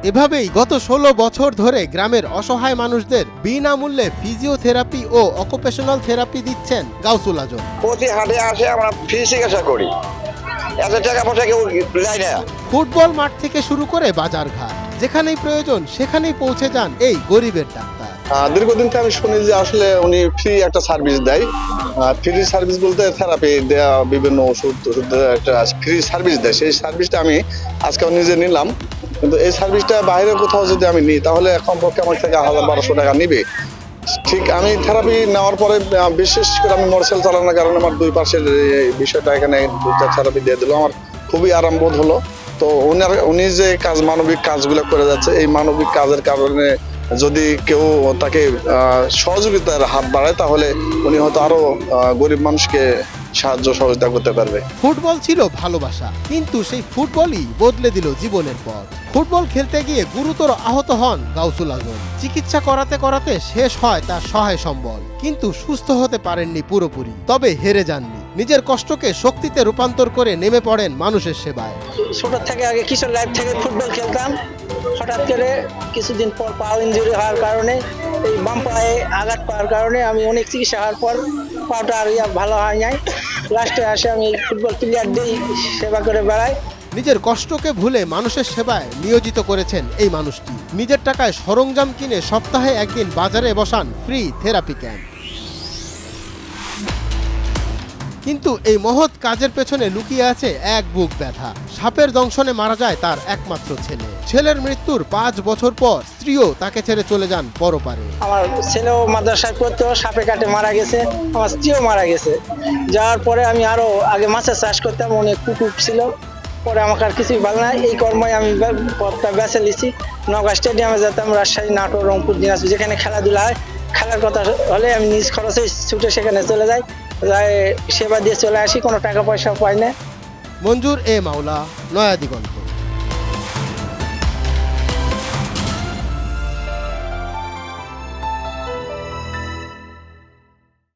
এভাবেই গত ১৬ বছর ধরে গ্রামের অসহায় মানুষদের বিনামূল্যে ফিজিওথেরাপি ও অকুপেশনাল থেরাপি দিচ্ছেন গাউসুল আজম। প্রতি হাটে আসে আমরা ফ্রি চিকিৎসা করি, এত টাকা পয়সা কেউ যায় না। ফুটবল মাঠ থেকে শুরু করে বাজারঘাট, যেখানেই প্রয়োজন সেখানেই পৌঁছে যান এই গরিবের ডাক্তার। দীর্ঘদিন থেকে আমি শুনি যে আসলে উনি ফ্রি একটা সার্ভিস দেয়। ফ্রি সার্ভিস বলতে থেরাপি দেওয়া, বিভিন্ন ওষুধ একটা ফ্রি সার্ভিস দেয়। সেই সার্ভিসটা আমি আজকে নিজে নিলাম, কিন্তু এই সার্ভিসটা বাইরে কোথাও যদি আমি নিই তাহলে কমপক্ষে আমার থেকে ১,০০০-১,২০০ টাকা নিবে। ঠিক আমি থেরাপি নেওয়ার পরে বিশেষ করে আমি মোটরসাইকেল চালানোর কারণে আমার দুই পাশের বিষয়টা এখানে দুইটা থেরাপি দিয়ে দিল, আমার খুবই আরাম বোধ হলো। তো উনি যে মানবিক কাজগুলো করে যাচ্ছে, এই মানবিক কাজের কারণে যদি কেউ তাকে সহযোগিতার হাত বাড়ায় তাহলে উনি হয়তো আরো গরিব মানুষকে সাহায্য সহযোগিতা করতে পারবে। ফুটবল ছিল ভালোবাসা, কিন্তু সেই ফুটবলই বদলে দিল জীবনের পথ। ফুটবল খেলতে গিয়ে গুরুতর আহত হন গাউসুল আজম। চিকিৎসা করাতে করাতে শেষ হয় তার সহায় সম্বল, কিন্তু সুস্থ হতে পারেননি পুরোপুরি। তবে হেরে যাননি, নিজের কষ্টকে শক্তিতে রূপান্তর করে নেমে পড়েন মানুষের সেবায়। ছোট থেকে আগে কিশোর লাইফ থেকে ফুটবল খেলতাম, হঠাৎ করে কিছুদিন পর পা ইনজুরি হওয়ার কারণে, এই বাম পায়ে আঘাত পাওয়ার কারণে আমি অনেক চিকিৎসা হওয়ার পর পাটা আর ভালো হয় নাই। লাস্টে আসে আমি ফুটবল প্লেয়ার দিয়ে সেবা করে বেড়াই। নিজের কষ্টকে ভুলে মানুষের সেবায় নিয়োজিত করেছেন এই মানুষটি। নিজের টাকায় সরঞ্জাম কিনে সপ্তাহে একদিন বাজারে বসান ফ্রি থেরাপি ক্যাম্প। কিন্তু এই মহৎ কাজের পেছনে লুকিয়ে আছে এক বুক ব্যথা। সাপের দংশনে মারা যায় তার একমাত্র ছেলে। ছেলের মৃত্যুর ৫ বছর পর স্ত্রীও তাকে ছেড়ে চলে যান পরপারে। আমার ছেলেও মাদ্রাসায় পড়তো, সাপে কাটে মারা গেছে। আমার স্ত্রীও মারা গেছে। যাওয়ার পরে আমি আরো আগে মাছের চাষ করতাম, অনেক কুকুর ছিল। পরে আমাকে আর কিছুই ভালো না, এই কর্মে আমি পথটা বেছে নিছি। নওগাঁ স্টেডিয়ামে যেতাম, রাজশাহী, নাটোর, রংপুর, দিনাজপুর, যেখানে খেলাধুলা হয়, খেলার কথা হলে আমি নিজ খরচে ছুটে সেখানে চলে যাই, সেবা দিয়ে চলে আসি, কোনো টাকা পয়সা পাই না। মঞ্জুর এ মাওলা, নয়া দিগন্ত।